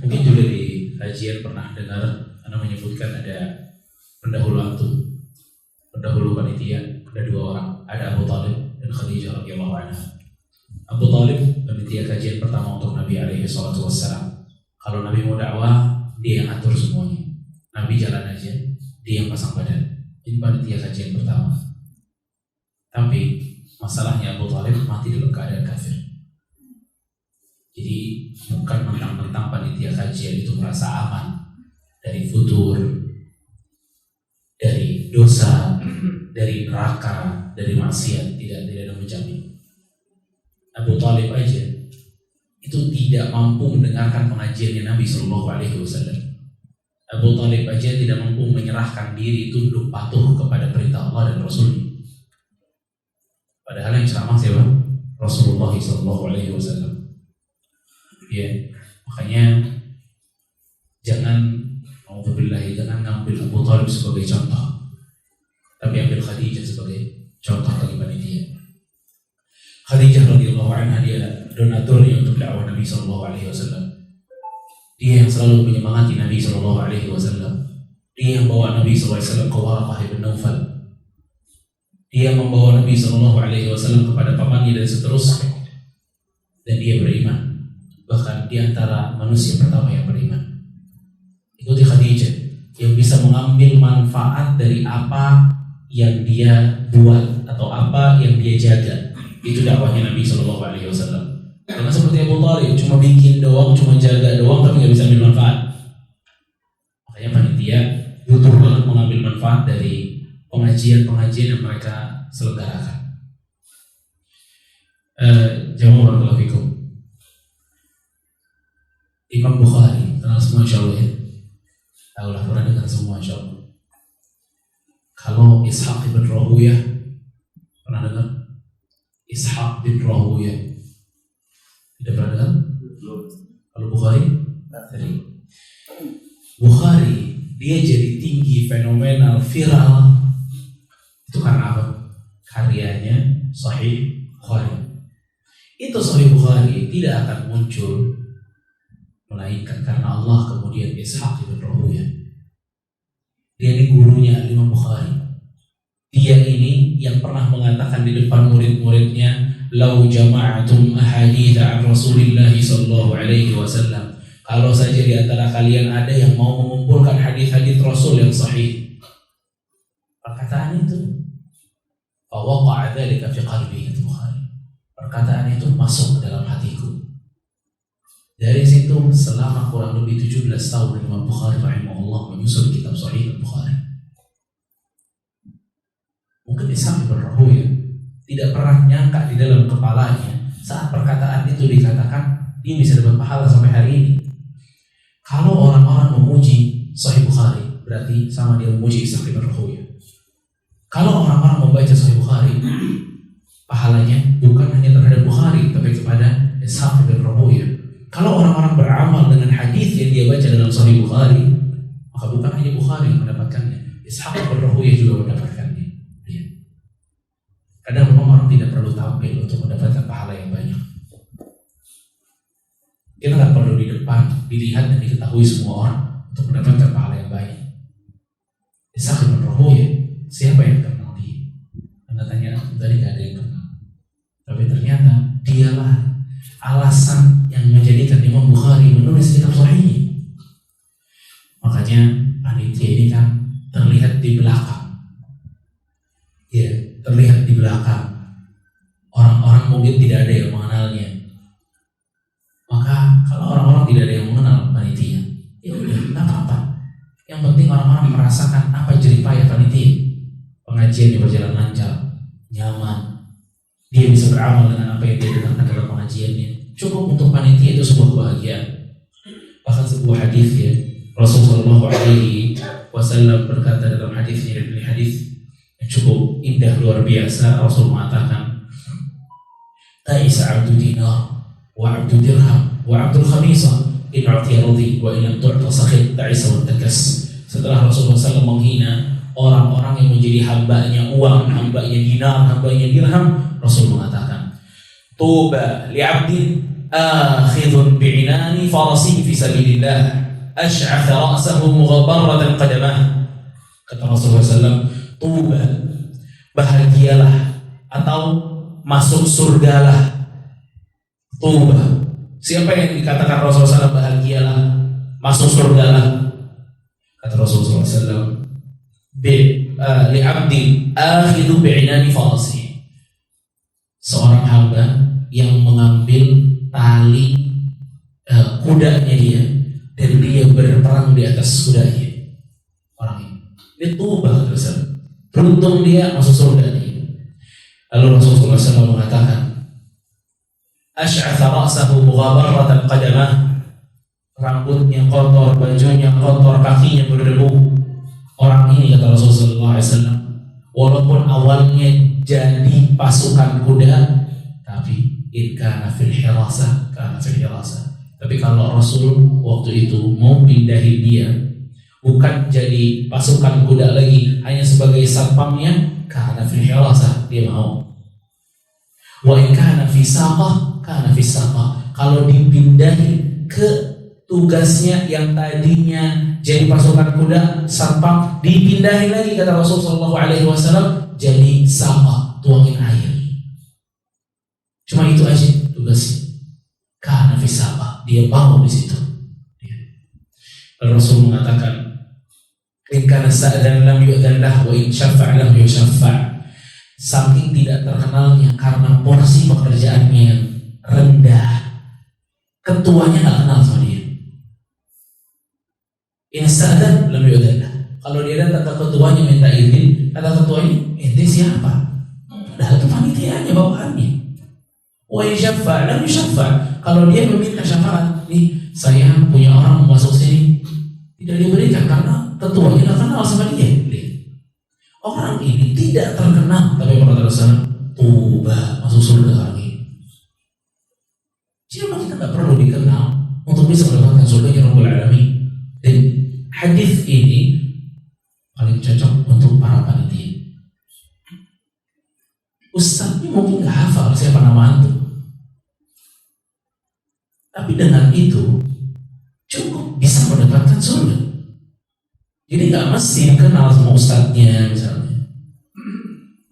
Mungkin juga di kajian pernah dengar Anda menyebutkan ada pendahulu antum, pendahulu panitia, ada dua orang, ada Abu Talib dan Khadijah radhiyallahu anha. Abu Talib panitia kajian pertama untuk Nabi alaihi salatu wassalam. Kalau Nabi mau dakwah, dia yang atur semuanya. Nabi jalan aja, dia yang pasang badan. Ini panitia kajian pertama. Tapi masalahnya Abu Talib mati dalam keadaan kafir. Jadi bukan mentang-mentang panitia kajian itu merasa aman dari futur, dari dosa, dari neraka, dari maksiat, tidak ada menjamin. Abu Talib aja itu tidak mampu mendengarkan pengajiannya Nabi Shallallahu Alaihi Wasallam. Abu Talib aja tidak mampu menyerahkan diri tunduk patuh kepada perintah Allah dan Rasul. Padahal yang ceramah siapa? Rasulullah Shallallahu Alaihi Wasallam. Ya, makanya jangan ngambil Abu Talib sebagai contoh, tapi ambil Khadijah sebagai contoh bagi panitia. Khadijah radhiyallahu anha dia donaturnya untuk dakwah Nabi Sallallahu Alaihi Wasallam. Dia yang selalu menyemangati Nabi Sallallahu Alaihi Wasallam. Dia yang bawa Nabi Sallallahu Alaihi Wasallam ke Waraqah bin Naufal. Dia membawa Nabi Sallallahu Alaihi Wasallam kepada pamannya dan seterusnya. Dan dia beriman. Bahkan di antara manusia pertama yang beriman. Ikuti Khadijah yang bisa mengambil manfaat dari apa yang dia buat atau apa yang dia jaga. Itu dakwahnya Nabi Shallallahu Alaihi Wasallam. Karena seperti Abu Talib cuma bikin doang, cuma jaga doang, tapi nggak bisa ambil manfaat. Makanya panitia butuh banget mengambil manfaat dari pengajian-pengajian yang mereka selenggarakan. Jamaah barakallahu fikum. Imam Bukhari, kenal semua insyaallah ya. Tahu lah, pernah dengar semua insyaallah. Kalau Ishaq bin Rahuyah, pernah dengar? Ishaq bin Rahuyah, tidak pernah dengar? Kalau Bukhari, sering. Bukhari dia jadi tinggi, fenomenal, viral. Itu karena apa? Karyanya Sahih Bukhari. Itu Sahih Bukhari tidak akan muncul melainkan karena Allah kemudian Ishaq bin Rahuyah. Dia ini gurunya Imam Bukhari. Dia ini yang pernah mengatakan di depan murid-muridnya, "Lau jama'atum ahadits an Rasulillah sallallahu alaihi wasallam." Kalau saja di antara kalian ada yang mau mengumpulkan hadis-hadis Rasul yang sahih. Perkataan itu fawaqa'a dzalika fi qalbi Bukhari. Perkataan itu masuk ke dalam hatiku. Dari situ selama kurang lebih 17 tahun Imam Bukhari rahimahullah menyusun kitab Sahih Bukhari. Mungkin Ishaq bin Rahuyah tidak pernah nyangka di dalam kepalanya saat perkataan itu dikatakan dia bisa dapat pahala sampai hari ini. Kalau orang-orang memuji Sahih Bukhari berarti sama dia memuji Ishaq bin Rahuyah. Kalau orang-orang membaca Sahih Bukhari, pahalanya bukan hanya terhadap Bukhari tapi kepada Ishaq bin Rahuyah. Kalau orang-orang beramal dengan hadis yang dia baca dalam Sahih Bukhari, maka bukan hanya Bukhari yang mendapatkannya, Ishaq bin Rahuyah juga mendapatkannya. Ya. Kadang memang orang tidak perlu tampil untuk mendapatkan pahala yang banyak. Kita nggak perlu di depan dilihat dan diketahui semua orang untuk mendapatkan pahala yang banyak. Ishaq bin Rahuyah, siapa yang kenal dia? Anda tanya, tadi nggak ada yang kenal. Tapi ternyata dialah alasan yang menjadikan Imam Bukhari menulis kitab Sahih. Makanya panitia ini kan terlihat di belakang. Ya, terlihat di belakang. Orang-orang mungkin tidak ada yang mengenalnya. Maka kalau orang-orang tidak ada yang mengenal panitia, ya udah, nggak apa-apa. Yang penting orang-orang merasakan apa jerih payah panitia. Pengajian berjalan lancar, nyaman. Dia bisa beramal dengan apa yang dia dengarkan dalam pengajiannya. Cukup untuk panitia itu sebuah kebahagiaan. Bahkan sebuah hadis ya, Rasulullah SAW berkata dalam hadisnya, dari hadis yang cukup indah luar biasa. Rasul mengatakan, "Ta'isa 'abdu dinar wa 'abdu dirham wa 'abdul khamisah in u'tiya radhi wa in lam tu'ta sakhit ta'isa wa takas." Setelah Rasulullah SAW menghina orang-orang yang menjadi hambanya uang, hambanya dinar, hambanya dirham, Rasul mengatakan, "Tuba li'abdin akhidun bi'inani farasihi fi sabilillah asy'atha ra'sahu mughabbaratan qadamah. Kata Rasulullah SAW, tuba, bahagialah atau masuk surgalah. Tuba, siapa yang dikatakan Rasulullah SAW bahagialah, masuk surgalah? Kata Rasulullah SAW, li'abdi akhidhu bi'inani farasi, seorang hamba yang mengambil tali kudanya dia dan dia berperang di atas kudanya. Orang ini tuba, beruntung dia masuk surga ini. Lalu Rasulullah SAW mengatakan, asy'atha ra'sahu mughabbaratan qadamah, rambutnya kotor, bajunya kotor, kakinya berdebu. Orang ini, kata Rasulullah SAW, walaupun awalnya jadi pasukan kuda, tapi kana fil hirasah, kana fil hirasah. Tapi kalau Rasul waktu itu mau pindahin dia, bukan jadi pasukan kuda lagi, hanya sebagai satpamnya, kana fil hirasah, dia mau. Wa in kana fi saqah, kana fi saqah. Kalau dipindahin ke tugasnya yang tadinya jadi pasukan kuda, satpam, dipindahin lagi, kata Rasulullah SAW, jadi saqah, tuangin air. Cuma itu aja tugasnya. Kana fi saqah, dia bawa di situ. Lalu Rasul mengatakan, in kana sa'dan lam yu'dan lahu wa in syaffa' lam yusyaffa'. Saking tidak terkenalnya karena porsi pekerjaannya yang rendah, ketuanya nggak kenal sama dia. In sa'dan lam yu'dan lahu. Kalau dia datang ke ketuanya minta izin, kata ketuanya, ente siapa? Padahal itu panitianya, bawahannya. Wa in syaffa' lam yusyaffa'. Kalau dia meminta syafaat, nih saya punya orang mau masuk sini, tidak diberikan karena ketuanya nggak kenal sama dia. Orang ini tidak terkenal, tapi kata Rasulullah, tuba, masuk surga orang ini. Jadi kita nggak perlu dikenal untuk bisa mendapatkan surga Rabbul Alamin. Dan hadis ini paling cocok untuk para panitia. Ustaznya mungkin nggak hafal siapa nama antum, tapi dengan itu cukup bisa mendapatkan surga. Jadi nggak mesti kenal sama ustadznya misalnya.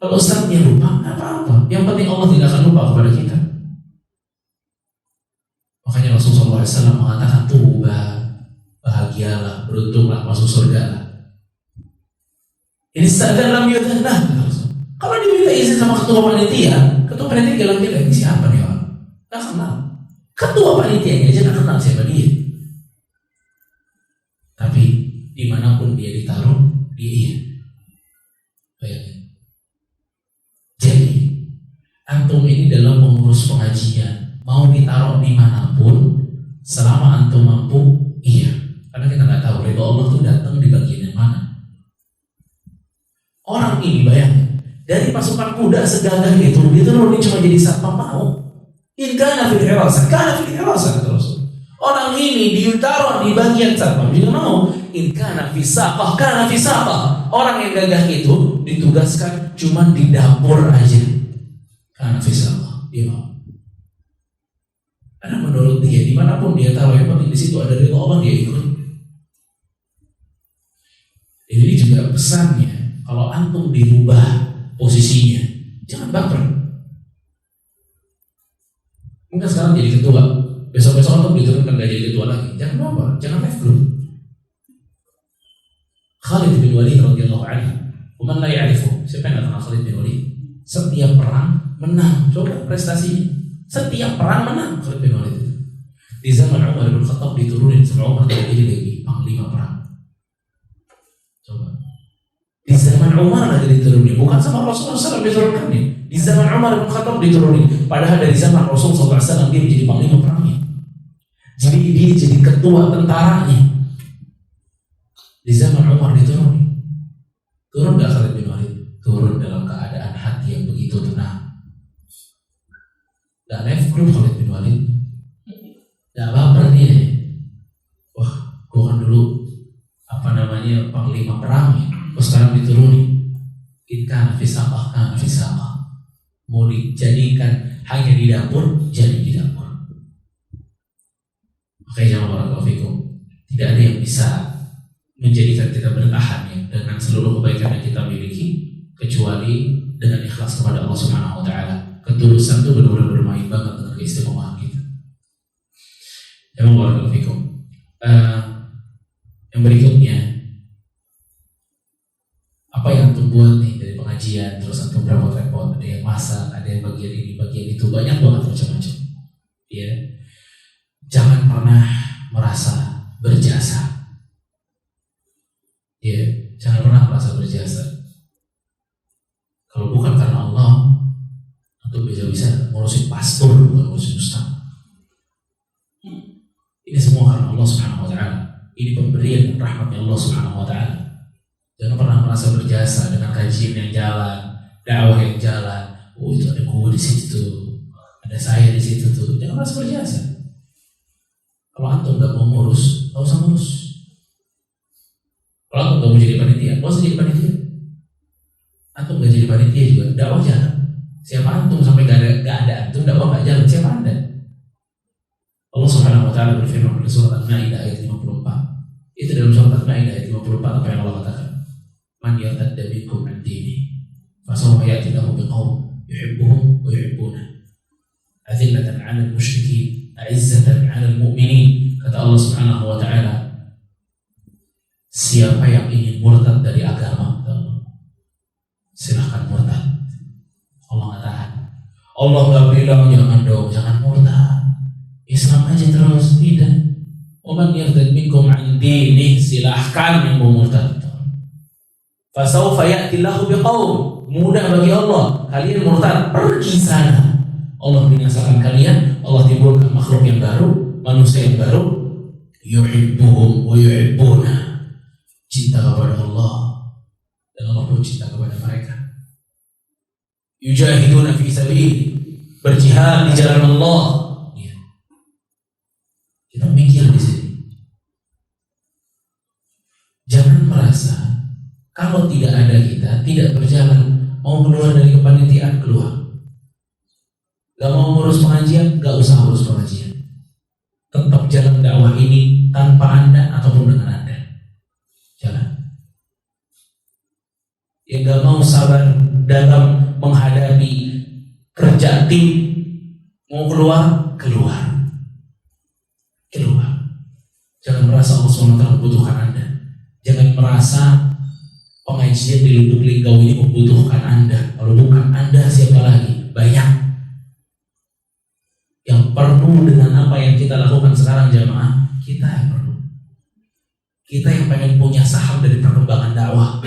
Kalau ustadznya lupa, nggak apa-apa. Yang penting Allah tidak akan lupa kepada kita. Makanya Rasulullah SAW mengatakan, tuba, bahagialah, beruntunglah, masuk surga. Ini sadar lam yu'dhanlah. Kalau diminta izin sama ketua panitia bilang, ini siapa nih orang? Nggak kenal. Ketua panitianya aja nggak kenal siapa dia. Tapi dimanapun dia ditaruh, dia iya. Bayangin. Jadi antum ini dalam mengurus pengajian, mau ditaruh dimanapun, selama antum mampu, iya. Karena kita nggak tahu ridho Allah itu datang di bagian yang mana. Orang ini bayangin, dari pasukan kuda segagah itu, diturunin cuma jadi satpam mau. In kana fil hirasah, kana fil hirasah, terus. Orang ini ditaruh di bagian satpam juga mau. In kana fi saqah, kana fi saqah. Orang yang gagah itu ditugaskan cuma di dapur aja. Kana fi saqah, dia mau. Karena menurut dia dimanapun dia taruh, yang penting di situ ada ridho Allah, dia ikut. Ini juga pesannya, kalau antum dirubah posisinya, jangan baper. Mungkin sekarang jadi ketua, besok-besok antum diturunkan gak jadi ketua lagi, jangan baper, jangan reflux. Khalid bin Walid radhiyallahu anhu, man la ya'rifu, siapa yang kenal Khalid bin Walid? Setiap perang menang, coba prestasinya. Setiap perang menang Khalid bin Walid. Di zaman Umar bin Khattab diturunin sama Umar jadi lagi panglima perang. Coba. Di zaman Umar lagi diturunin, bukan sama Rasulullah SAW diturunkan nih. Di zaman Umar bin Khattab diturunin, padahal dari zaman Rasulullah SAW dia menjadi panglima perangnya. Jadi dia jadi ketua tentaranya. Di zaman Umar diturunin. Turun gak Khalid bin Walid? Turun dalam keadaan hati yang begitu tenang. Gak nefklub Khalid bin Walid. Gak baper dia. Wah, gua kan dulu panglima perang ya. Terus sekarang diturunin. Ikan fisaqah, kan fisaqah. Mau dijadikan hanya di dapur, jadi di dapur. Makanya jangan barakallahu fikum, tidak ada yang bisa menjadikan kita bertahan ya dengan seluruh kebaikan yang kita miliki kecuali dengan ikhlas kepada Allah Subhanahu wa taala. Ketulusan itu benar-benar bermain banget dengan keistimewaannya kita. Emang barakallahu fikum. Yang berikutnya, apa yang antum buat nih dari pengajian, terus antum repot-repot, ada yang masak, ada yang bagian ini, bagian itu, banyak banget macam-macam. Ya, jangan pernah merasa berjasa. Ya, jangan pernah merasa berjasa. Kalau bukan karena Allah, antum bisa ngurusin pastor, bukan ngurusin ustaz. Ini semua karena Allah Subhanahu wa taala. Ini pemberian rahmatnya Allah Subhanahu wa taala. Jangan pernah merasa berjasa dengan kajian yang jalan, dakwah yang jalan. Oh, itu ada gue di situ, ada saya di situ tuh. Jangan merasa berjasa. Kalau antum nggak mau ngurus, nggak usah ngurus. Kalau antum nggak mau jadi panitia, nggak usah jadi panitia. Antum nggak jadi panitia juga, dakwah jalan. Siapa antum sampai nggak ada antum, dakwah nggak jalan. Siapa anda? Allah Subhanahu wa taala berfirman dalam surat Al-Maidah ayat 54. Itu dalam surat Al-Maidah ayat 54 apa yang Allah katakan? Man yartadda minkum an dinihi fasawfa ya'ti lahu biqaumin yuhibbuhum wa yuhibbunah. Adillatan 'alal musyrikin, 'izzatan 'alal mu'minin. Kata Allah Subhanahu wa taala, siapa yang ingin murtad dari agama, silahkan murtad. Allah nggak tahan. Allah nggak bilang jangan dong, jangan murtad. Islam aja terus, tidak. Waman yartad minkum an dinihi, silahkan yang mau murtad. Fasawfa ya'ti lahu biqaum, mudah bagi Allah kalian murtad, pergi sana. Allah binasakan kalian, Allah timbulkan makhluk yang baru, manusia yang baru, yuhibbuhum wa yuhibbuna, cinta kepada Allah dan Allah pun cinta kepada mereka. Yujahiduna fi sabili, berjihad di jalan Allah. Kita mikir di sini. Jangan merasa kalau tidak ada kita, tidak berjalan, mau keluar dari kepanitiaan, keluar. Gak mau ngurus pengajian, gak usah urus pengajian. Tetap jalan dakwah ini tanpa Anda ataupun dengan Anda. Jalan. Yang gak mau sabar dalam menghadapi kerja tim, mau keluar, keluar. Jangan merasa Allah SWT membutuhkan Anda. Jangan merasa pengajian di Lubuk Linggau ini membutuhkan Anda. Kalau bukan Anda, siapa lagi? Banyak. Yang perlu dengan apa yang kita lakukan sekarang jamaah, kita yang perlu. Kita yang pengen punya saham dari perkembangan dakwah.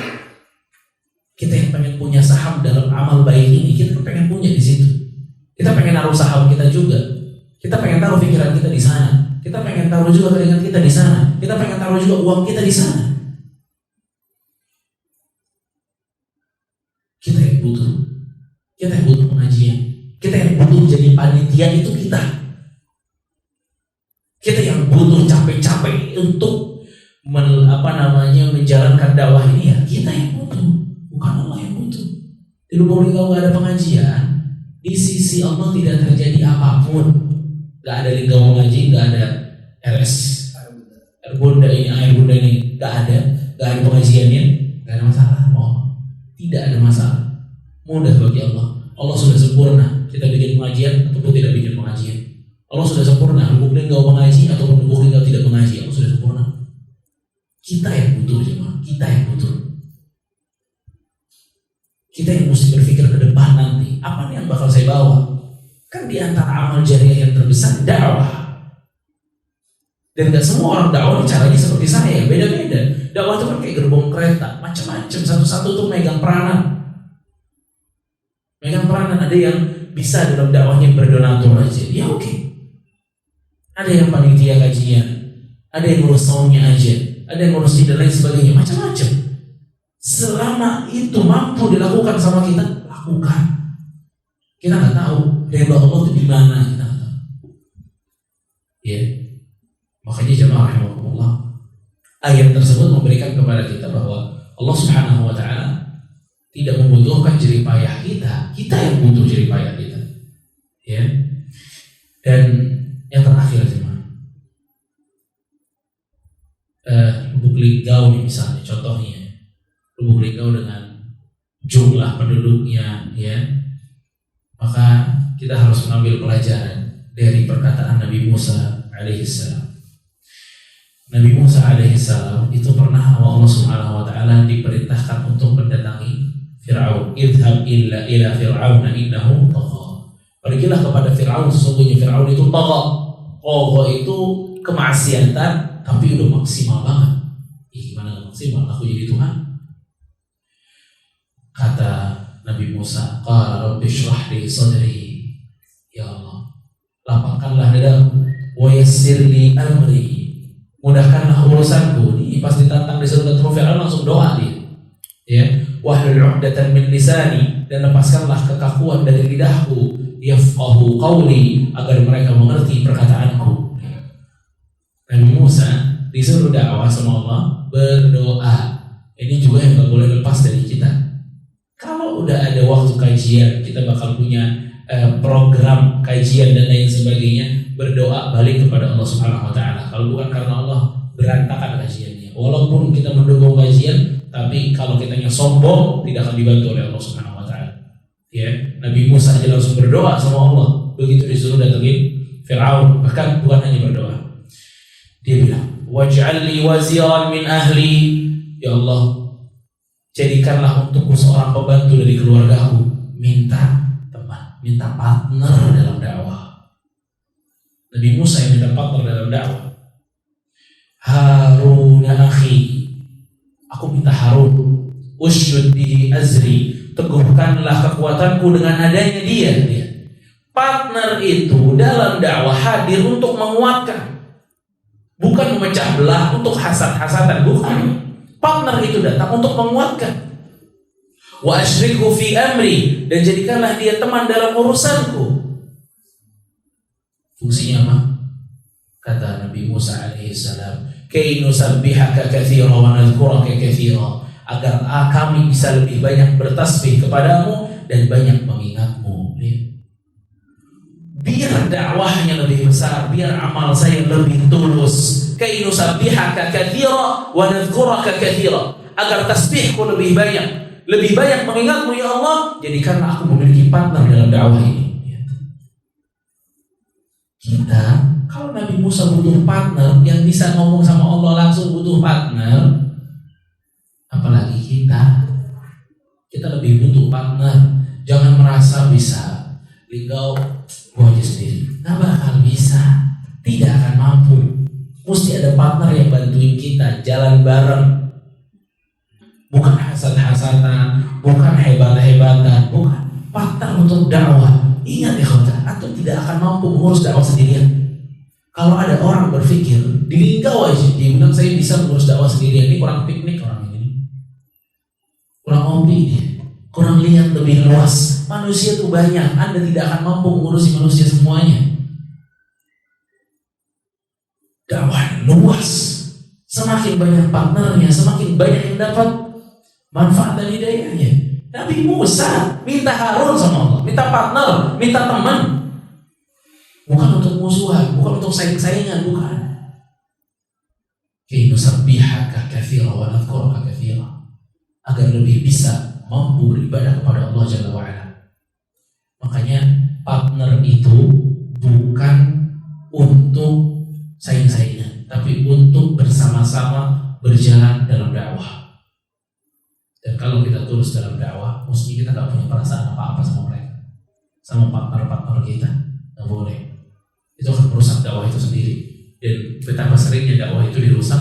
Kita yang pengen punya saham dalam amal baik ini, kita pengen punya di situ. Kita pengen naruh saham kita juga. Kita pengen taruh pikiran kita di sana. Kita pengen taruh juga keringat kita di sana. Kita pengen taruh juga uang kita di sana. Kita yang butuh. Kita yang butuh pengajian. Kita yang butuh jadi panitia itu kita. Kita yang butuh capek-capek untuk menjalankan dakwah ini ya. Kita yang butuh, bukan Allah yang butuh. Di Lubuk Linggau nggak ada pengajian, di sisi Allah tidak terjadi apapun. Gak ada Linggau ngaji, gak ada RS air bunda ini, gak ada pengajiannya, gak ada masalah. Tidak ada masalah, mudah bagi Allah. Allah sudah sempurna, kita bikin pengajian ataupun tidak bikin pengajian. Allah sudah sempurna, Lubuk Linggau mengaji ataupun Lubuk Linggau tidak mengaji, Allah sudah sempurna. Kita yang butuh jemaah, kita yang butuh. Kita yang mesti berpikir ke depan nanti, apa nih yang bakal saya bawa? Kan di antara amal jariah yang terbesar dakwah. Dan gak semua orang dakwah caranya seperti saya, beda-beda. Dakwah itu kan kayak gerbong kereta, macam-macam, satu-satu tuh megang peranan. Ada yang bisa dalam dakwahnya berdonatur aja, ya oke. Ada yang panitia kajian, ada yang ngurus soundnya aja, ada yang ngurus dan lain sebagainya, macam-macam. Selama itu mampu dilakukan sama kita, lakukan. Kita nggak tahu ridha Allah itu di mana, kita nggak tahu. Ya, makanya jemaah rahimakumullah, ayat tersebut memberikan kepada kita bahwa Allah Subhanahu wa taala tidak membutuhkan jerih payah kita yang butuh jerih payah kita. Ya. Dan yang terakhir jemaah, Lubuk Linggau nih misalnya, contohnya Lubuk Linggau dengan jumlah penduduknya, ya, maka kita harus mengambil pelajaran dari perkataan Nabi Musa alaihissalam. Nabi Musa alaihissalam itu pernah Allah Subhanahu wa taala diperintahkan untuk mendatangi Fir'aun. Idhab ila Fir'aun innahu tagha. Pergilah kepada Fir'aun, sesungguhnya Fir'aun itu tagha. Tagha itu kemaksiatan, tapi udah maksimal banget. Gimana maksimal? Aku jadi Tuhan. Kata Nabi Musa, qala rabbi shrah li sadri. Ya Allah, lapangkanlah dadaku, wa yassir li amri, mudahkanlah urusanku. Ini pas ditantang disuruh ketemu Fir'aun langsung doa dia. Ya, wahlul 'uqdatan min lisani, dan lepaskanlah kekakuan dari lidahku, yafqahu qawli, agar mereka mengerti perkataanku. Nabi Musa disuruh dakwah sama Allah, berdoa. Ini juga yang gak boleh lepas dari kita. Kalau udah ada waktu kajian, kita bakal punya program kajian dan lain sebagainya, berdoa balik kepada Allah Subhanahu wa taala. Kalau bukan karena Allah, berantakan kajiannya. Walaupun kita mendukung kajian, tapi kalau kitanya sombong, tidak akan dibantu oleh Allah Subhanahu wa taala. Ya, Nabi Musa aja langsung berdoa sama Allah begitu disuruh datengin Fir'aun. Bahkan bukan hanya berdoa, dia bilang, waj'al li waziran min ahli. Ya Allah, jadikanlah untukku seorang pembantu dari keluargaku. Minta partner dalam dakwah. Nabi Musa yang minta partner dalam dakwah. Harun akhi, aku minta Harun. Ushdud bihi azri, teguhkanlah kekuatanku dengan adanya dia. Partner itu dalam dakwah hadir untuk menguatkan, bukan memecah belah, untuk hasad-hasadan, bukan. Partner itu datang untuk menguatkan. Wa asyrikhu fi amri, dan jadikanlah dia teman dalam urusanku. Fungsinya apa? Kata Nabi Musa alaihissalam, kay nusabbihaka katsira wa nadhkuraka katsira, agar kami bisa lebih banyak bertasbih kepadamu dan banyak mengingatmu. Biar dakwahnya lebih besar, biar amal saya lebih tulus. Kay nusabbihaka katsira wa nadhkuraka katsira, agar tasbihku lebih banyak mengingatmu ya Allah, jadikanlah aku memiliki partner dalam dakwah ini. Kita, kalau Nabi Musa butuh partner yang bisa ngomong sama Allah langsung, butuh partner, apalagi kita lebih butuh partner. Jangan merasa bisa Linggau gua aja sendiri, nggak bakal bisa, tidak akan mampu. Mesti ada partner yang bantuin kita jalan bareng. Bukan hasad-hasadan, bukan hebat-hebatan, bukan. Partner untuk dakwah. Ingat ya kawan, antum tidak akan mampu mengurus dakwah sendirian. Kalau ada orang berpikir di Linggau aja, dia bilang saya bisa mengurus dakwah sendirian, ini kurang piknik orang ini, kurang ngopi dia, kurang lihat lebih luas. Manusia itu banyak, Anda tidak akan mampu mengurusi manusia semuanya. Dakwah luas, semakin banyak partnernya, semakin banyak yang dapat manfaat dan hidayahnya. Nabi Musa minta Harun sama Allah, minta partner, minta teman, bukan untuk musuhan, bukan untuk saing-saingan, bukan. Kay nusabbihaka katsira wa nadhkuraka katsira, agar lebih bisa mampu beribadah kepada Allah Jalla wa Ala. Makanya partner itu bukan untuk saing-saingan, tapi untuk bersama-sama berjalan dalam dakwah. Dan kalau kita tulus dalam dakwah, mesti kita gak punya perasaan apa-apa sama mereka, sama partner-partner kita, gak boleh. Itu akan merusak dakwah itu sendiri. Dan betapa seringnya dakwah itu dirusak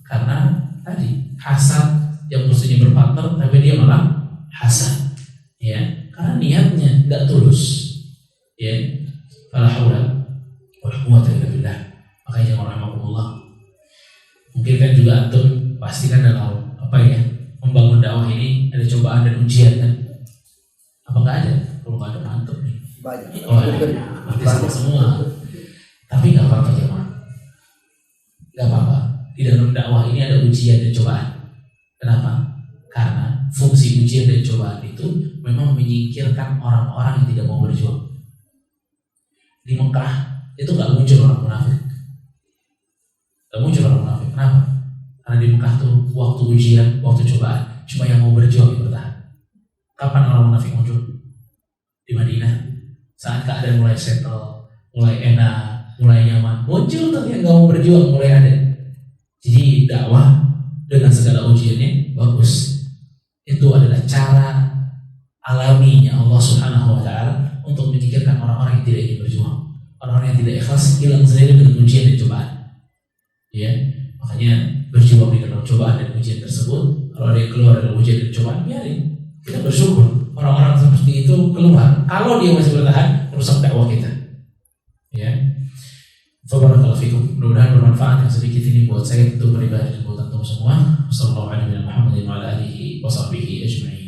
karena tadi hasad, yang mestinya berpartner tapi dia malah hasad, ya, karena niatnya gak tulus, ya. Fala haula wala quwwata illa billah. Makanya rahimahullah, mungkin kan juga antum pasti kan dalam membangun dakwah ini ada cobaan dan ujian kan? Apa nggak ada? Kalau nggak ada mantep nih. Banyak. Oh ya, berarti sama semua. Tapi nggak apa-apa jemaah, nggak apa-apa. Di dalam dakwah ini ada ujian dan cobaan. Kenapa? Karena fungsi ujian dan cobaan itu memang menyingkirkan orang-orang yang tidak mau berjuang. Di Mekah itu nggak muncul orang munafik. Gak muncul orang munafik. Kenapa? Karena di Mekah tuh waktu ujian, waktu cobaan, cuma yang mau berjuang yang bertahan. Kapan orang munafik muncul? Di Madinah, saat keadaan mulai settle, mulai enak, mulai nyaman, muncul tuh yang gak mau berjuang, mulai ada. Jadi dakwah dengan segala ujiannya bagus. Itu adalah cara alaminya Allah Subhanahu wa Ta'ala untuk menyingkirkan orang-orang yang tidak ingin berjuang, orang-orang yang tidak ikhlas, hilang sendiri dengan ujian dan cobaan. Ya, makanya berjuang di dalam cobaan dan ujian tersebut. Kalau ada yang keluar dari ujian dan cobaan, biarin. Kita bersyukur orang-orang seperti itu keluar. Kalau dia masih bertahan, merusak dakwah kita. Ya, Barakallahu fikum. Mudah-mudahan bermanfaat yang sedikit ini buat saya untuk pribadi dan buat antum semua. Wassallallahu alaihi wa sallam wa ala alihi wa sahbihi ajma'in.